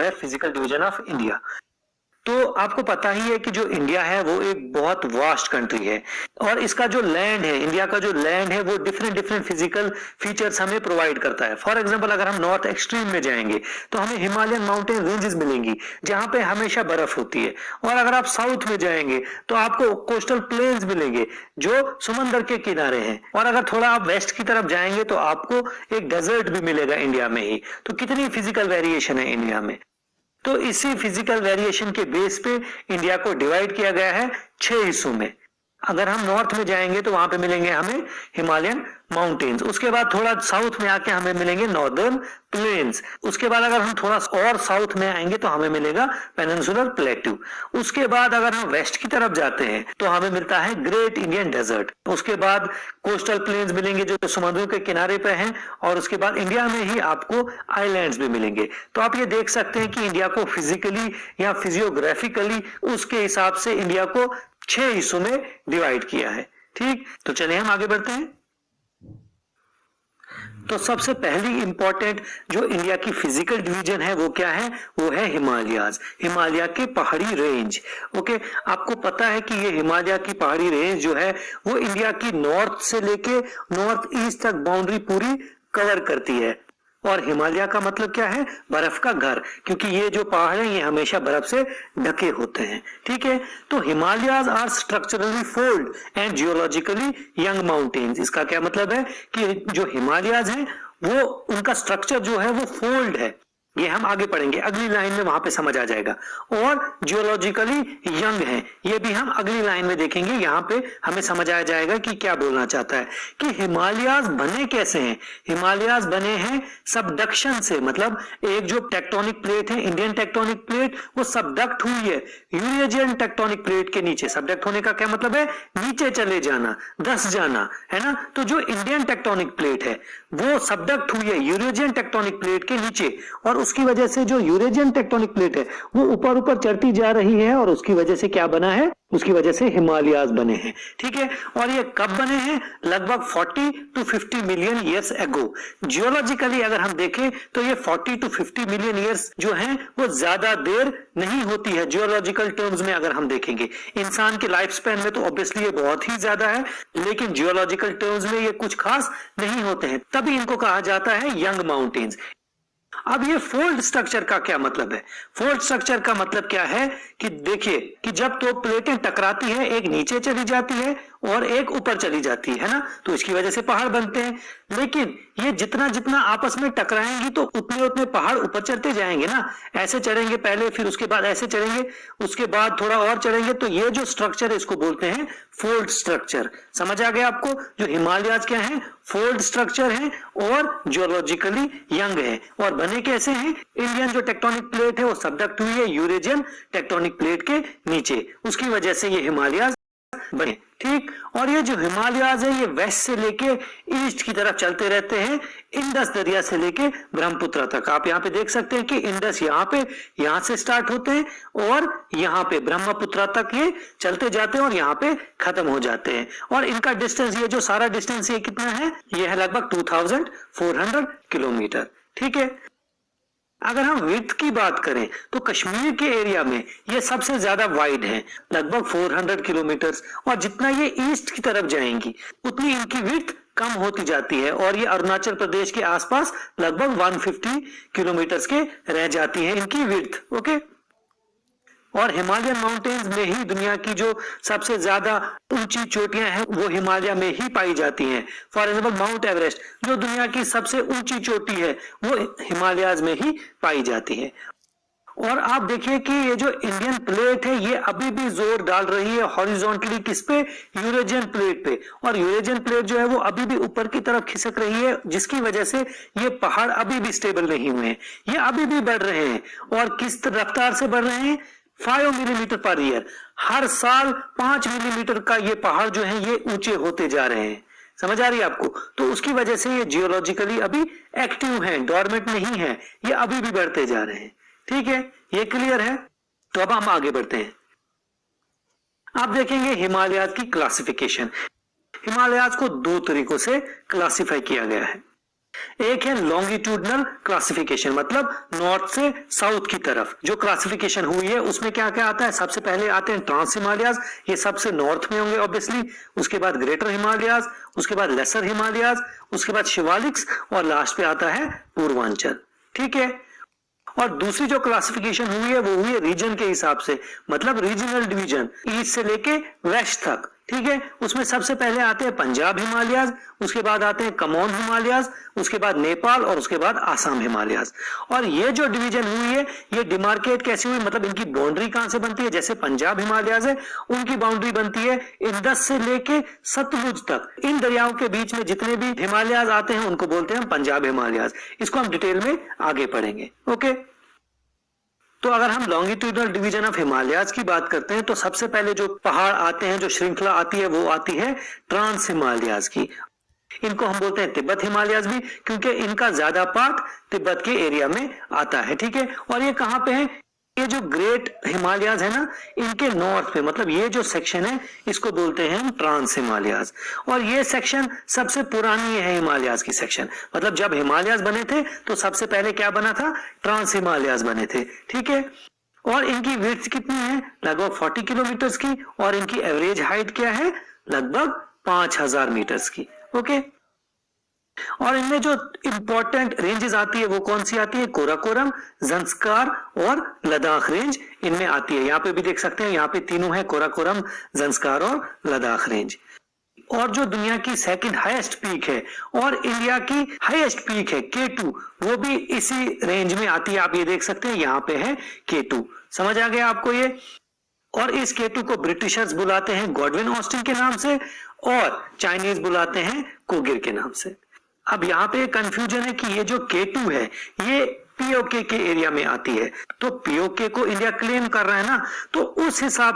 है physical division of India. तो आपको पता ही है कि जो इंडिया है वो एक बहुत वास्ट कंट्री है और इसका जो लैंड है, इंडिया का जो लैंड है वो डिफरेंट डिफरेंट फिजिकल फीचर्स हमें प्रोवाइड करता है। फॉर एग्जांपल अगर हम नॉर्थ एक्सट्रीम में जाएंगे तो हमें हिमालयन माउंटेन रेंजेस मिलेंगी जहां पे हमेशा बर्फ होती है, और अगर आप साउथ में जाएंगे तो आपको कोस्टल प्लेन्स मिलेंगे जो समंदर के किनारे हैं, और अगर थोड़ा आप वेस्ट की तरफ जाएंगे तो आपको एक डेजर्ट भी मिलेगा इंडिया में ही। तो कितनी फिजिकल वेरिएशन है इंडिया में। तो इसी फिजिकल वेरिएशन के बेस पे इंडिया को डिवाइड किया गया है 6 हिस्सों में। अगर हम नॉर्थ में जाएंगे तो वहां पे मिलेंगे हमें हिमालयन माउंटेन्स, उसके बाद थोड़ा साउथ में आके हमें मिलेंगे नॉर्दर्न प्लेन्स, उसके बाद अगर हम थोड़ा और साउथ में आएंगे तो हमें मिलेगा पेनिनसुलर प्लेट्यू, उसके बाद अगर हम वेस्ट की तरफ जाते हैं तो हमें मिलता है ग्रेट इंडियन डेजर्ट, उसके बाद कोस्टल प्लेन्स मिलेंगे जो समुद्रों के किनारे पे हैं, और उसके बाद इंडिया में ही आपको आइलैंड्स भी मिलेंगे। तो आप ये देख सकते हैं कि इंडिया को फिजिकली या फिजियोग्राफिकली उसके हिसाब से इंडिया को 6 हिस्सों में डिवाइड किया है। ठीक, तो चलिए हम आगे बढ़ते हैं। तो सबसे पहली इंपॉर्टेंट जो इंडिया की फिजिकल डिवीजन है वो क्या है, वो है हिमालयाज, हिमालय के पहाड़ी रेंज। ओके, आपको पता है कि ये हिमालय की पहाड़ी रेंज जो है वो इंडिया की नॉर्थ से लेके नॉर्थ ईस्ट तक बाउंड्री पूरी कवर करती है। और हिमालय का मतलब क्या है, बर्फ का घर, क्योंकि ये जो पहाड़ है ये हमेशा बर्फ से ढके होते हैं। ठीक है, तो Himalayas are structurally fold and geologically young mountains. इसका क्या मतलब है कि जो हिमालयाज हैं वो उनका स्ट्रक्चर जो है वो फोल्ड है, ये हम आगे पढ़ेंगे, अगली लाइन में वहां पे समझ आ जाएगा। और जियोलॉजिकली यंग है, ये भी हम अगली लाइन में देखेंगे, यहाँ पे हमें समझ आ जाएगा कि क्या बोलना चाहता है कि हिमालयाज बने कैसे हैं। हिमालयाज बने हैं सबडक्शन से, मतलब एक जो टेक्टोनिक प्लेट है, इंडियन टेक्टोनिक प्लेट, वो सबडक्ट हुई है यूरेशियन टेक्टोनिक प्लेट के नीचे। सबडक्ट होने का क्या मतलब है, नीचे चले जाना, धंस जाना, है ना। तो जो इंडियन टेक्टोनिक प्लेट है वो सबडक्ट हुई है यूरेशियन टेक्टोनिक प्लेट के नीचे, और उसकी वजह से जो यूरेशियन टेक्टोनिक प्लेट है वो ऊपर ऊपर चढ़ती जा रही है, और उसकी वजह से क्या बना है, उसकी वजह से हिमालयाज बने हैं। ठीक है, और ये कब बने हैं, लगभग 40 to 50 million years ago. Geologically अगर हम देखें तो ये 40 to 50 मिलियन ईयर्स जो हैं वो ज्यादा देर नहीं होती है जियोलॉजिकल टर्म्स में। अगर हम देखेंगे इंसान के लाइफ स्पैन में तो ऑब्वियसली ये बहुत ही ज्यादा है, लेकिन जियोलॉजिकल टर्म्स में ये कुछ खास नहीं होते हैं, तभी इनको कहा जाता है यंग माउंटेन्स। अब ये फोल्ड स्ट्रक्चर का क्या मतलब है, फोल्ड स्ट्रक्चर का मतलब क्या है कि देखिए कि जब दो प्लेटें टकराती है, एक नीचे चली जाती है और एक ऊपर चली जाती है ना, तो इसकी वजह से पहाड़ बनते हैं। लेकिन ये जितना जितना आपस में टकराएंगी तो उतने उतने पहाड़ ऊपर चढ़ते जाएंगे ना, ऐसे चढ़ेंगे पहले, फिर उसके बाद ऐसे चढ़ेंगे, उसके बाद थोड़ा और चढ़ेंगे, तो ये जो स्ट्रक्चर है इसको बोलते हैं फोल्ड स्ट्रक्चर। समझ आ गया आपको, जो हिमालयाज क्या है, फोल्ड स्ट्रक्चर है और जियोलॉजिकली यंग है। और बने कैसे हैं, इंडियन जो टेक्टोनिक प्लेट है वो सबडक्ट हुई है यूरेशियन टेक्टोनिक प्लेट के नीचे, उसकी वजह से ये हिमालयाज बने। ठीक, और ये जो हिमालयाज है ये वेस्ट से लेके ईस्ट की तरफ चलते रहते हैं, इंडस दरिया से लेके ब्रह्मपुत्र तक। आप यहाँ पे देख सकते हैं कि इंडस यहाँ से स्टार्ट होते हैं और यहाँ पे ब्रह्मपुत्र तक ये चलते जाते हैं और यहाँ पे खत्म हो जाते हैं। और इनका डिस्टेंस, ये जो सारा डिस्टेंस ये कितना है, ये है लगभग 2400 किलोमीटर। ठीक है, अगर हम विड्थ की बात करें तो कश्मीर के एरिया में ये सबसे ज्यादा वाइड है, लगभग 400 किलोमीटर, और जितना ये ईस्ट की तरफ जाएंगी उतनी इनकी विड्थ कम होती जाती है, और ये अरुणाचल प्रदेश के आसपास लगभग 150 किलोमीटर के रह जाती है इनकी विड्थ। ओके, और हिमालयन माउंटेन्स में ही दुनिया की जो सबसे ज्यादा ऊंची चोटियां हैं वो हिमालय में ही पाई जाती हैं। फॉर एग्जाम्पल माउंट एवरेस्ट जो दुनिया की सबसे ऊंची चोटी है वो हिमालयाज में ही पाई जाती है। और आप देखिए कि ये जो इंडियन प्लेट है ये अभी भी जोर डाल रही है हॉरिजॉन्टली किस पे, यूरेशियन प्लेट पे, और यूरेशियन प्लेट जो है वो अभी भी ऊपर की तरफ खिसक रही है, जिसकी वजह से ये पहाड़ अभी भी स्टेबल नहीं हुए हैं, ये अभी भी बढ़ रहे हैं। और किस रफ्तार से बढ़ रहे हैं, 5 मिलीमीटर पर ईयर, हर साल 5 मिलीमीटर का ये पहाड़ जो है ये ऊंचे होते जा रहे हैं। समझ आ रही है आपको, तो उसकी वजह से ये जियोलॉजिकली अभी एक्टिव हैं, डोरमेंट नहीं है, ये अभी भी बढ़ते जा रहे हैं। ठीक है, ये क्लियर है। तो अब हम आगे बढ़ते हैं। आप देखेंगे हिमालयाज की क्लासिफिकेशन। हिमालयाज को 2 तरीकों से क्लासिफाई किया गया है। एक है लॉन्गिट्यूडनल क्लासिफिकेशन, मतलब नॉर्थ से साउथ की तरफ जो क्लासिफिकेशन हुई है उसमें क्या क्या आता है। सबसे पहले आते हैं ट्रांस हिमालयाज, ये सबसे नॉर्थ में होंगे ऑब्वियसली। उसके बाद ग्रेटर हिमालयाज, उसके बाद लेसर हिमालयाज, उसके बाद शिवालिक्स और लास्ट पे आता है पूर्वांचल। ठीक है। और दूसरी जो क्लासिफिकेशन हुई है वो हुई है रीजन के हिसाब से, मतलब रीजनल डिवीजन ईस्ट से लेके वेस्ट तक। ठीक है। उसमें सबसे पहले आते हैं पंजाब हिमालयाज, उसके बाद आते हैं कमौन हिमालयाज, उसके बाद नेपाल और उसके बाद आसाम हिमालयाज। और ये जो डिवीजन हुई है ये डिमार्केट कैसी हुई, मतलब इनकी बाउंड्री कहां से बनती है। जैसे पंजाब हिमालयाज है उनकी बाउंड्री बनती है इंडस से लेके सतलुज तक। इन दरियाओं के बीच में जितने भी हिमालयाज आते हैं उनको बोलते हैं हम पंजाब हिमालयाज। इसको हम डिटेल में आगे पढ़ेंगे। ओके। तो अगर हम लॉन्गिट्यूडनल डिवीजन ऑफ हिमालयाज की बात करते हैं तो सबसे पहले जो पहाड़ आते हैं, जो श्रृंखला आती है वो आती है ट्रांस हिमालयाज की। इनको हम बोलते हैं तिब्बत हिमालयाज भी, क्योंकि इनका ज्यादा पार्ट तिब्बत के एरिया में आता है। ठीक है। और ये कहां पे है, ये जो ग्रेट हिमालयाज है ना इनके नॉर्थ में, मतलब ये जो सेक्शन है इसको बोलते हैं हम ट्रांस हिमालयाज। और ये सेक्शन सबसे पुरानी है हिमालयाज की सेक्शन, मतलब जब हिमालयाज बने थे तो सबसे पहले क्या बना था, ट्रांस हिमालयाज बने थे। ठीक है। और इनकी विड्थ कितनी है, लगभग 40 किलोमीटर की, और इनकी एवरेज हाइट क्या है, लगभग 5000 मीटर्स की। ओके। और इनमें जो इंपॉर्टेंट रेंजेस आती है वो कौन सी आती है, कोराकोरम, जंस्कार और लद्दाख रेंज इनमें आती है। यहाँ पे भी देख सकते हैं, यहाँ पे तीनों है, कोराकोरम, जंस्कार और लद्दाख रेंज। और जो दुनिया की सेकंड हाईएस्ट पीक है और इंडिया की हाईएस्ट पीक है K2, वो भी इसी रेंज में आती है। आप ये देख सकते हैं यहाँ पे है K2। समझ आ गया आपको ये। और इस K2 को ब्रिटिशर्स बुलाते हैं गॉडविन ऑस्टिन के नाम से और चाइनीज बुलाते हैं कोगिर के नाम से। अब यहाँ पे कंफ्यूजन है कि ये जो K2 है ये पीओके के एरिया में आती है, तो पीओके को इंडिया क्लेम कर रहा है ना, तो उस हिसाब